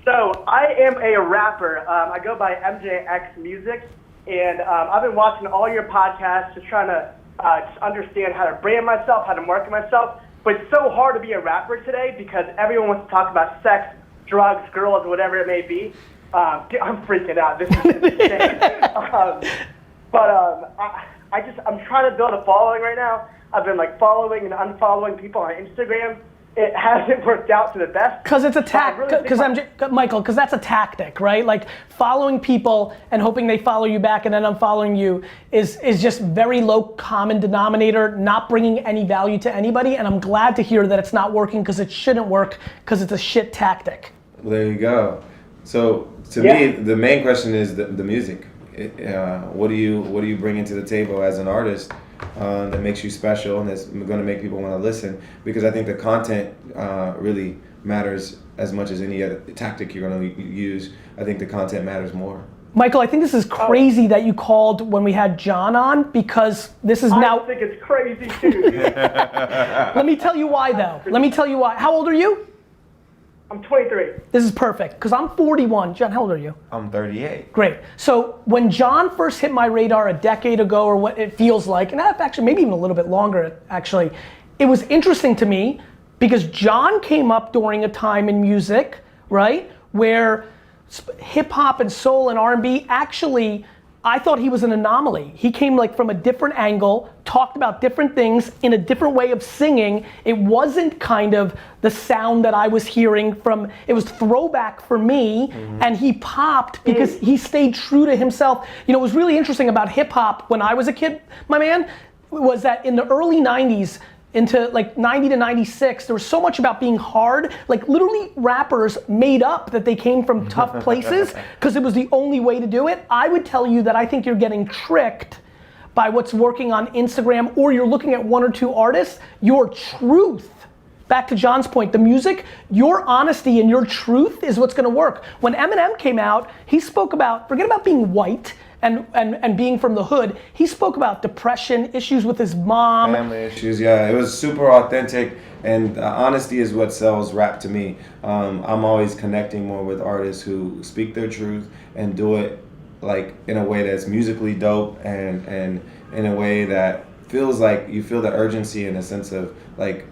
So I am a rapper. I go by MJX Music, and I've been watching all your podcasts, just trying to just understand how to brand myself, how to market myself. But it's so hard to be a rapper today because everyone wants to talk about sex, drugs, girls, whatever it may be. I'm freaking out. This is insane. I'm trying to build a following right now. I've been like following and unfollowing people on Instagram. It hasn't worked out to the best. Because it's a tactic, Michael, because that's a tactic, right? Like following people and hoping they follow you back and then unfollowing you is just very low common denominator, not bringing any value to anybody. And I'm glad to hear that it's not working because it shouldn't work because it's a shit tactic. Well, there you go. So to me, the main question is the music. What do you bring into the table as an artist that makes you special and that's going to make people want to listen? Because I think the content really matters as much as any other tactic you're going to use. I think the content matters more. Michael, I think this is crazy that you called when we had John on because this is now. I think it's crazy too. Let me tell you why though. Let me tell you why. How old are you? I'm 23. This is perfect, because I'm 41. John, how old are you? I'm 38. Great. So when John first hit my radar a decade ago, or what it feels like, and actually maybe even a little bit longer actually, it was interesting to me because John came up during a time in music, right, where hip hop and soul and R&B actually, I thought he was an anomaly. He came like from a different angle, talked about different things in a different way of singing. It wasn't kind of the sound that I was hearing from, it was throwback for me, and he popped because he stayed true to himself. You know, what was really interesting about hip hop when I was a kid, my man, was that in the early 90s, into like 90 to 96, there was so much about being hard. Like literally rappers made up that they came from tough places because it was the only way to do it. I would tell you that I think you're getting tricked by what's working on Instagram, or you're looking at one or two artists. Your truth, back to John's point, the music, your honesty and your truth is what's gonna work. When Eminem came out, he spoke about, forget about being white, and being from the hood, he spoke about depression, issues with his mom. Family issues, yeah. It was super authentic, and honesty is what sells rap to me. I'm always connecting more with artists who speak their truth and do it like in a way that's musically dope and in a way that feels like you feel the urgency and a sense of like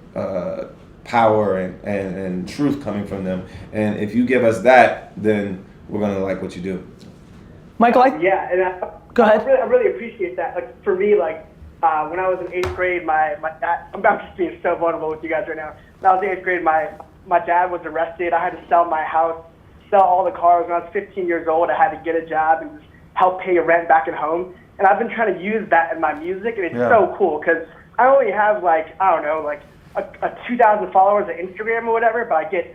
power and truth coming from them. And if you give us that, then we're gonna like what you do. Michael, go ahead. I really appreciate that. Like for me, like when I was in 8th grade, my dad, I'm just being so vulnerable with you guys right now. When I was in 8th grade, my dad was arrested. I had to sell my house, sell all the cars. When I was 15 years old, I had to get a job and just help pay rent back at home. And I've been trying to use that in my music, and it's so cool because I only have like, I don't know, like a 2,000 followers on Instagram or whatever, but I get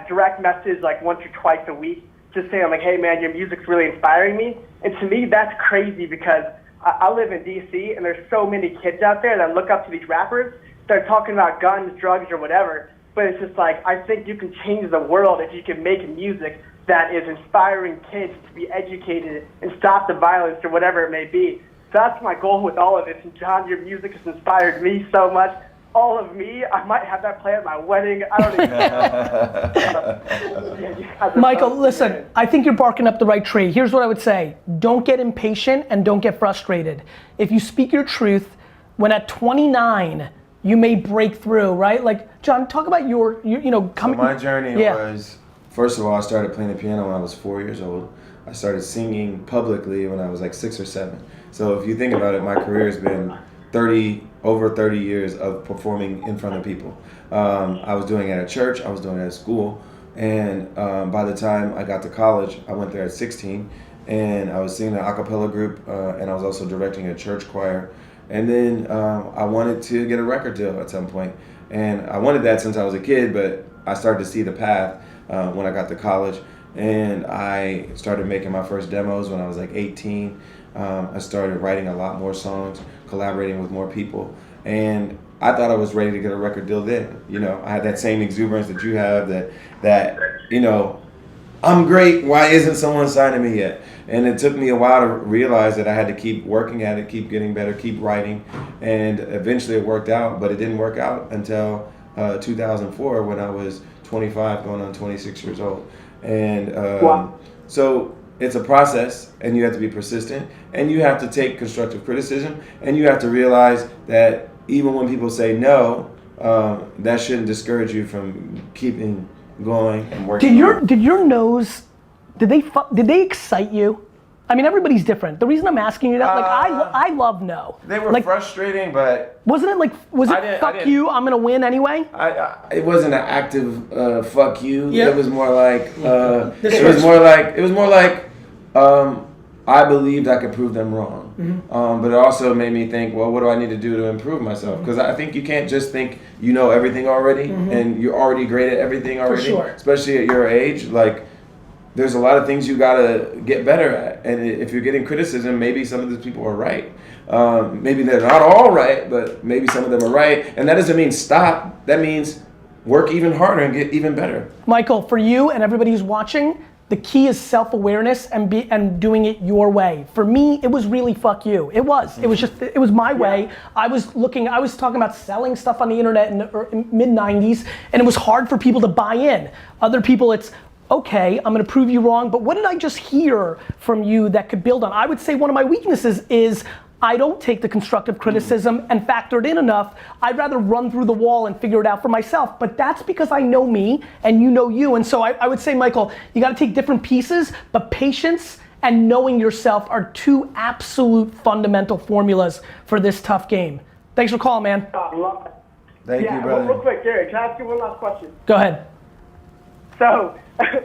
direct messages like once or twice a week just saying, like, hey man, your music's really inspiring me. And to me, that's crazy because I live in DC and there's so many kids out there that look up to these rappers. They're talking about guns, drugs, or whatever. But it's just like, I think you can change the world if you can make music that is inspiring kids to be educated and stop the violence or whatever it may be. So that's my goal with all of this. And John, your music has inspired me so much. All of me, I might have that play at my wedding. I don't even know. Michael, listen, I think you're barking up the right tree. Here's what I would say. Don't get impatient and don't get frustrated. If you speak your truth, when at 29, you may break through, right? Like, John, talk about your coming. So my journey was, first of all, I started playing the piano when I was 4 years old. I started singing publicly when I was like 6 or 7. So if you think about it, my career has been over 30 years of performing in front of people. I was doing it at church, I was doing it at school, and by the time I got to college, I went there at 16, and I was singing an a cappella group, and I was also directing a church choir. And then I wanted to get a record deal at some point, and I wanted that since I was a kid, but I started to see the path when I got to college, and I started making my first demos when I was like 18. I started writing a lot more songs, collaborating with more people, and I thought I was ready to get a record deal then. You know, I had that same exuberance that you have, that you know, I'm great, why isn't someone signing me yet? And it took me a while to realize that I had to keep working at it, keep getting better, keep writing, and eventually it worked out, but it didn't work out until 2004 when I was 25 going on 26 years old. And Wow. so it's a process, and you have to be persistent, and you have to take constructive criticism, and you have to realize that even when people say no, that shouldn't discourage you from keeping going and working. Did your nose, did they excite you? I mean, everybody's different. The reason I'm asking you that, like, I love no. They were like, frustrating, but wasn't it like, was it fuck you, I'm gonna win anyway? it wasn't an active fuck you. Yeah. It was more like it was more like I believed I could prove them wrong. Mm-hmm. But it also made me think, well, what do I need to do to improve myself? Because I think you can't just think you know everything already and you're already great at everything already. sure. Especially at your age, like. There's a lot of things you gotta get better at, and if you're getting criticism, maybe some of these people are right. Maybe they're not all right, but maybe some of them are right. And that doesn't mean stop. That means work even harder and get even better. Michael, for you and everybody who's watching, the key is self-awareness and doing it your way. For me, it was really fuck you. It was. It was just, it was my way. I was talking about selling stuff on the internet in the mid-90s, and it was hard for people to buy in. Other people, it's, okay, I'm gonna prove you wrong, but what did I just hear from you that could build on? I would say one of my weaknesses is I don't take the constructive criticism and factor it in enough. I'd rather run through the wall and figure it out for myself, but that's because I know me and you know you. And so I would say, Michael, you gotta take different pieces, but patience and knowing yourself are two absolute fundamental formulas for this tough game. Thanks for calling, man. I love it. Thank you, brother. Real quick, Gary, can I ask you one last question? Go ahead. So,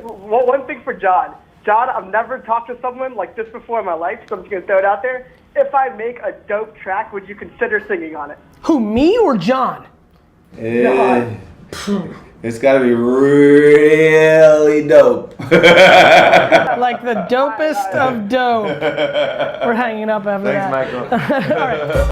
one thing for John. John, I've never talked to someone like this before in my life, so I'm just gonna throw it out there. If I make a dope track, would you consider singing on it? Who, me or John? It's gotta be really dope. Like the dopest of dope. We're hanging up after that. Thanks, Michael. All right.